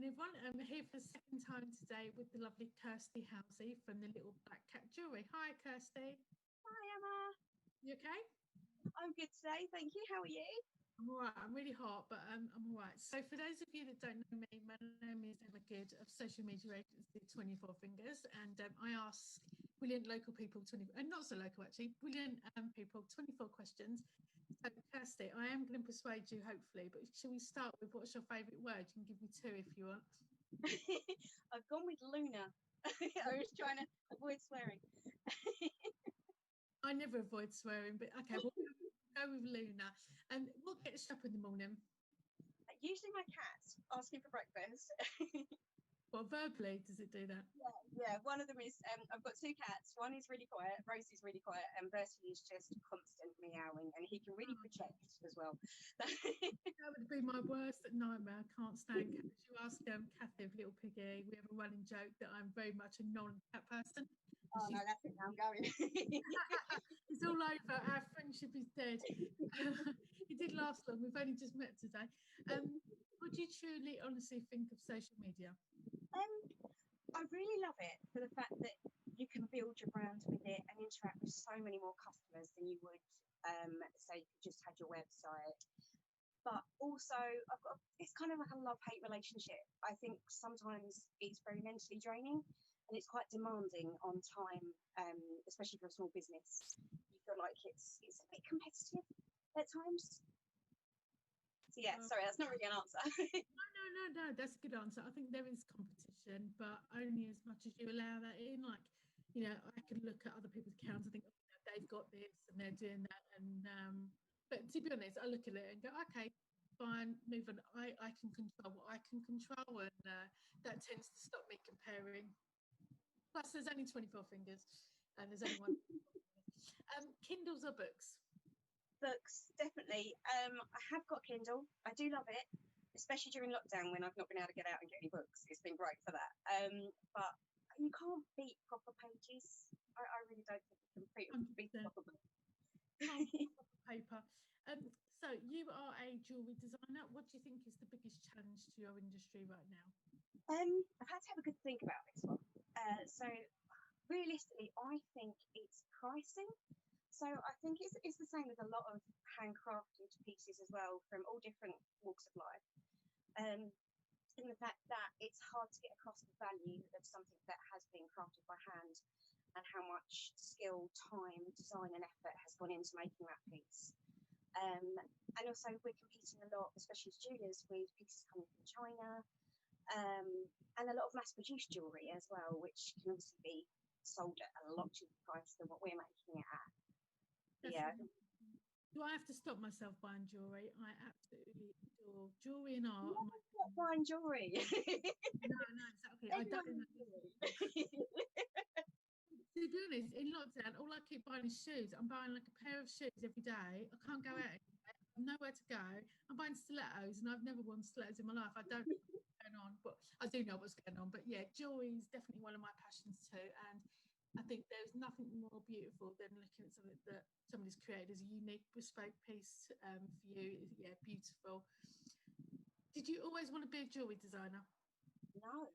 morning, everyone. I'm here for the second time today with the lovely Kirsty Housey from the Little Black Cat Jewellery. Hi, Kirsty. Hi, Emma. You okay? I'm good today, thank you. How are you? I'm all right. I'm really hot, but I'm all right. So for those of you that don't know me, my name is Emma Good of social media agency 24 Fingers, and I ask brilliant local people, and not so local actually, brilliant people 24 questions. So Kirsty, I am going to persuade you hopefully, but shall we start with what's your favourite word? You can give me two if you want. I've gone with Luna. I was trying to avoid swearing. I never avoid swearing, but okay, we'll go with Luna. And what gets you up in the morning? Usually my cat's asking for breakfast. Well, verbally, does it do that? Yeah. One of them is, I've got two cats. One is really quiet, Rosie's really quiet, and Bertie is just constant meowing, and he can really project as well. That would be my worst nightmare. I can't stand cats. You ask Kathy of Little Piggy, we have a running joke that I'm very much a non-cat person. Oh no, that's it now, I'm going. It's all over. Our friendship is dead. It did last long. We've only just met today. What do you truly, honestly think of social media? I really love it for the fact that you can build your brand with it and interact with so many more customers than you would say if you just had your website. But also, it's kind of like a love-hate relationship. I think sometimes it's very mentally draining and it's quite demanding on time, especially for a small business. You feel like it's a bit competitive at times. So yeah, sorry, that's not really an answer. No, that's a good answer. I think there is competition, but only as much as you allow that in. Like, you know, I can look at other people's accounts and think, oh, they've got this and they're doing that. And but to be honest, I look at it and go, okay, fine, move on. I can control what I can control, and that tends to stop me comparing. Plus, there's only 24 fingers, and there's only one. Kindles or books? Books, definitely. I have got Kindle. I do love it, especially during lockdown when I've not been able to get out and get any books. It's been great for that. But you can't beat proper pages. I really don't think you can beat proper books. Paper. So you are a jewellery designer. What do you think is the biggest challenge to your industry right now? I've had to have a good think about this one. So realistically, I think it's pricing. So I think it's the same with a lot of handcrafted pieces as well from all different walks of life. In the fact that it's hard to get across the value of something that has been crafted by hand and how much skill, time, design and effort has gone into making that piece. And also we're competing a lot, especially as jewellers, with pieces coming from China and a lot of mass-produced jewellery as well, which can obviously be sold at a lot cheaper price than what we're making it at. Yeah. Do I have to stop myself buying jewellery? I absolutely adore jewellery and art. No, stop buying jewellery. No, exactly. I don't know. To be honest, in lockdown, all I keep buying is shoes. I'm buying like a pair of shoes every day. I can't go out anywhere. I've nowhere to go. I'm buying stilettos, and I've never worn stilettos in my life. I don't know what's going on, but I do know what's going on. But yeah, jewellery is definitely one of my passions too. And I think there's nothing more beautiful than looking at something that somebody's created as a unique, bespoke piece for you. Yeah, beautiful. Did you always want to be a jewellery designer? No.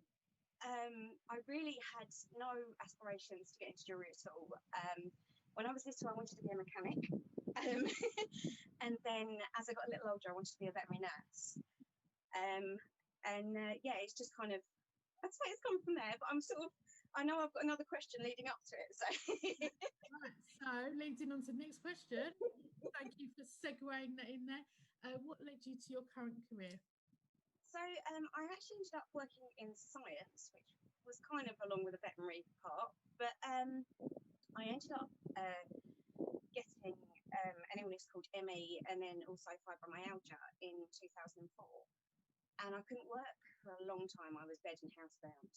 I really had no aspirations to get into jewellery at all. When I was little, I wanted to be a mechanic. And then as I got a little older, I wanted to be a veterinary nurse. Yeah, it's just kind of, I'd say it's come from there, but I know I've got another question leading up to it. So, right, so leading on to the next question. Thank you for segueing that in there. What led you to your current career? So I actually ended up working in science, which was kind of along with the veterinary part. But I ended up getting an illness called ME and then also fibromyalgia in 2004. And I couldn't work for a long time. I was bed and housebound.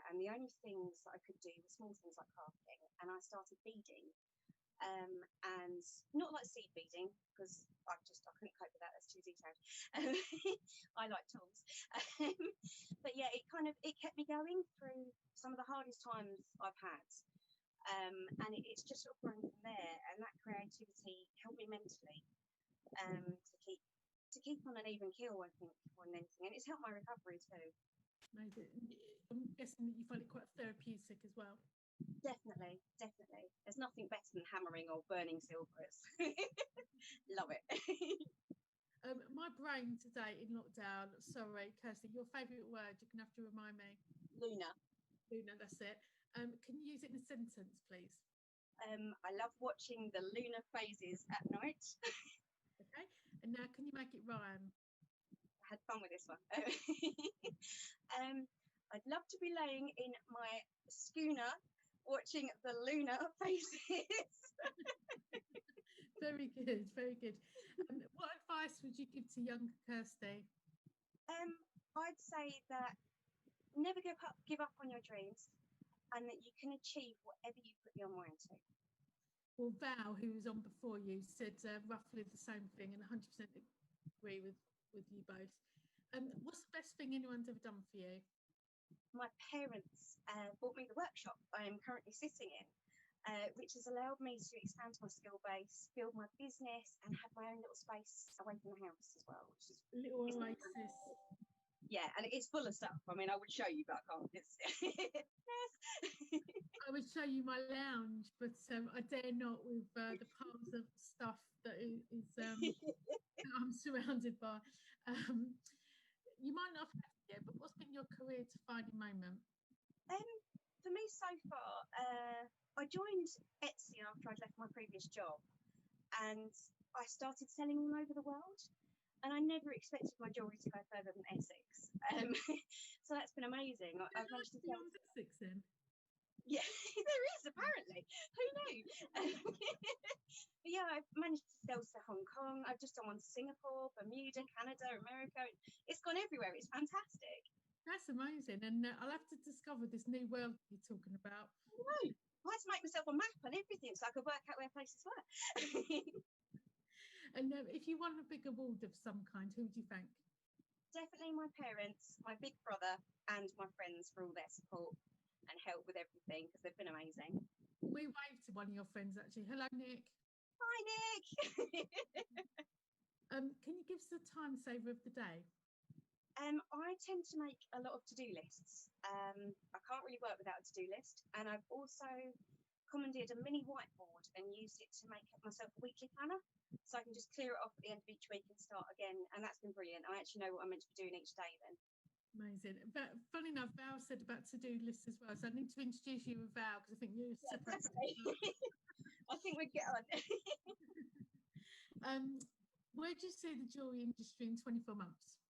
And the only things that I could do were small things like crafting. And I started beading. And not like seed beading, because I couldn't cope with that. That's too detailed. I like tools. But yeah, it kept me going through some of the hardest times I've had. And it's just sort of grown from there. And that creativity helped me mentally to keep on an even keel, I think, more than anything. And it's helped my recovery too. Amazing. I'm guessing that you find it quite therapeutic as well. Definitely. There's nothing better than hammering or burning silvers. Love it. My brain today in lockdown. Sorry, Kirsty, your favourite word. You're gonna have to remind me. Luna. Luna, that's it. Can you use it in a sentence, please? I love watching the lunar phases at night. Okay. And now, can you make it rhyme? I had fun with this one. I'd love to be laying in my schooner watching the lunar phases. Very good, very good. What advice would you give to younger Kirsty? I'd say that never give up on your dreams, and that you can achieve whatever you put your mind to. Well, Val, who was on before you, said roughly the same thing, and 100% agree with you both. What's the best thing anyone's ever done for you? My parents bought me the workshop I am currently sitting in, which has allowed me to expand my skill base, build my business, and have my own little space away from the house as well. Which is little oasis. Yeah, and it's full of stuff. I mean, I would show you, but I can't. I would show you my lounge, but I dare not with the piles of stuff that I'm surrounded by. You might not have had it yet, but what's been your career defining moment? For me so far, I joined Etsy after I'd left my previous job, and I started selling all over the world. And I never expected my jewellery to go further than Essex. So that's been amazing. I've managed to sell Essex then. Yeah, there is apparently. Who knew? But yeah, I've managed to sell to Hong Kong. I've just done one to Singapore, Bermuda, Canada, America. It's gone everywhere. It's fantastic. That's amazing. And I'll have to discover this new world you're talking about. No, I had to make myself a map and everything so I could work out where places were. And if you won a big award of some kind, who would you thank? Definitely my parents, my big brother, and my friends for all their support and help with everything, because they've been amazing. We waved to one of your friends actually. Hello, Nick. Hi, Nick. Can you give us a time saver of the day? I tend to make a lot of to-do lists. I can't really work without a to-do list, and I've also commandeered a mini whiteboard and used it to make myself a weekly planner, so I can just clear it off at the end of each week and start again, and that's been brilliant. I actually know what I'm meant to be doing each day then. Amazing. But funny enough, Val said about to-do lists as well, so I need to introduce you with Val because I think you're separate. I think we'd get on. Where do you see the jewellery industry in 24 months?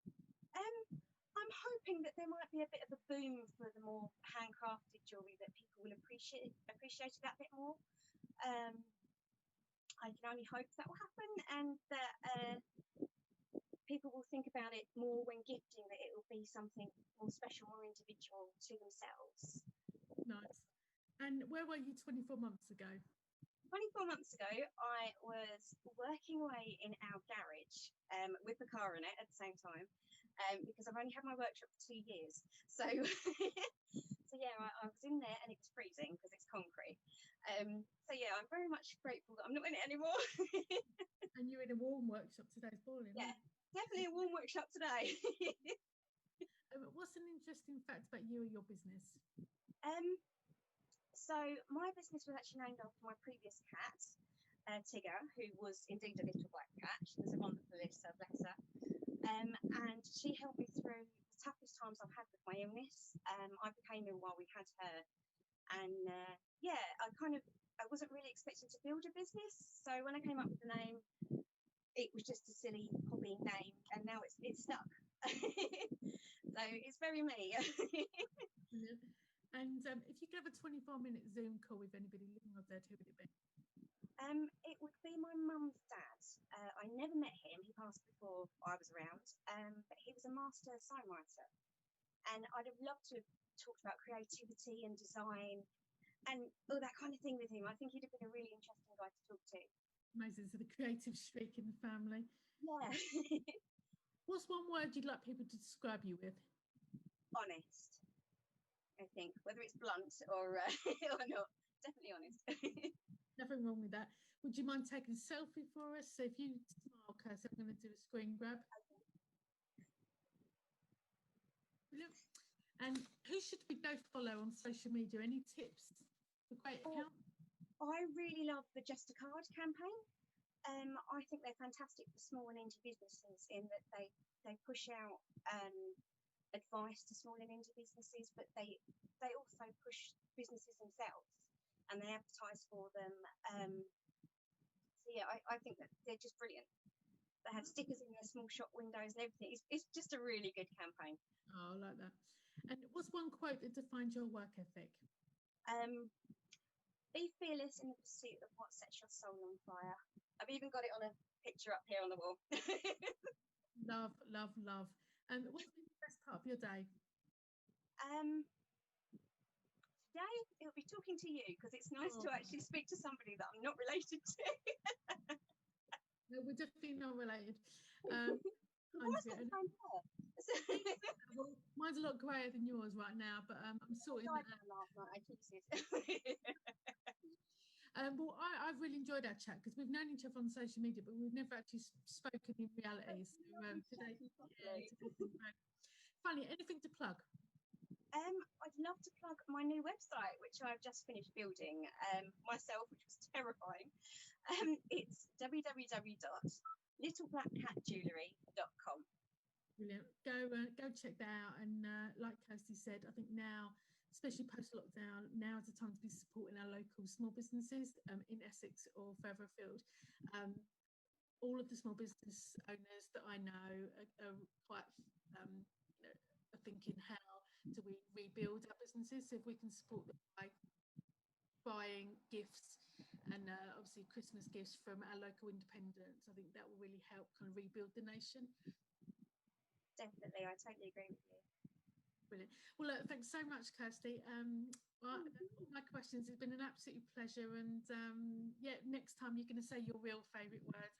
I'm hoping that there might be a bit of a boom for the more handcrafted jewellery, that people will appreciate it that bit more. I can only hope that will happen, and that people will think about it more when gifting, that it will be something more special, more individual to themselves. Nice. And where were you 24 months ago? 24 months ago, I was working away in our garage with the car in it at the same time, because I've only had my workshop for 2 years. So, so yeah, I was in there and it was freezing because it's concrete. So yeah, I'm very much grateful that I'm not in it anymore. And you're in a warm workshop today, it's boiling. Yeah, definitely a warm workshop today. What's an interesting fact about you or your business? So my business was actually named after my previous cat, Tigger, who was indeed a little black cat. She was a wonderful litter, bless her. And she helped me through the toughest times I've had with my illness. I became ill while we had her. And yeah, I wasn't really expecting to build a business. So when I came up with the name, it was just a silly hobby name, and now it's stuck. So it's very me. And if you could have a 24-minute Zoom call with anybody living or dead, who would it be? It would be my mum's dad. I never met him. He passed before I was around, but he was a master sign writer. And I'd have loved to have talked about creativity and design and all that kind of thing with him. I think he'd have been a really interesting guy to talk to. Amazing. So the creative streak in the family. Yeah. What's one word you'd like people to describe you with? Honest. I think, whether it's blunt or not, definitely honest. Nothing wrong with that. Would you mind taking a selfie for us? So if you smile, Kirsty, I'm going to do a screen grab. And who should we go follow on social media? Any tips for great accounts? I really love the Just a Card campaign. I think they're fantastic for small and indie businesses in that they push out advice to small and indie businesses, but they also push businesses themselves and they advertise for them. So yeah, I think that they're just brilliant. They have stickers in their small shop windows and everything. It's just a really good campaign. Oh, I like that. And what's one quote that defines your work ethic? Be fearless in the pursuit of what sets your soul on fire. I've even got it on a picture up here on the wall. Love, love, love. And what's been the best part of your day? Today it'll be talking to you because it's nice to actually speak to somebody that I'm not related to. No, we're definitely not related. Why is that so fair? Mine's a lot greyer than yours right now, but I'm sorting that out. Last night, I kissed it. Well, I've really enjoyed our chat because we've known each other on social media, but we've never actually spoken in reality. So today, Funny, anything to plug? I'd love to plug my new website, which I've just finished building myself, which was terrifying. It's www.littleblackcatjewellery.com. Brilliant. Go check that out. And like Kirsty said, I think now, especially post-lockdown, now is the time to be supporting our local small businesses in Essex or further afield. All of the small business owners that I know are quite are thinking, how do we rebuild our businesses? So if we can support them by buying gifts and obviously Christmas gifts from our local independents, I think that will really help kind of rebuild the nation. Definitely, I totally agree with you. Brilliant. Well, look, thanks so much, Kirsty. Well, all my questions. It's been an absolute pleasure. And yeah, next time you're going to say your real favourite word.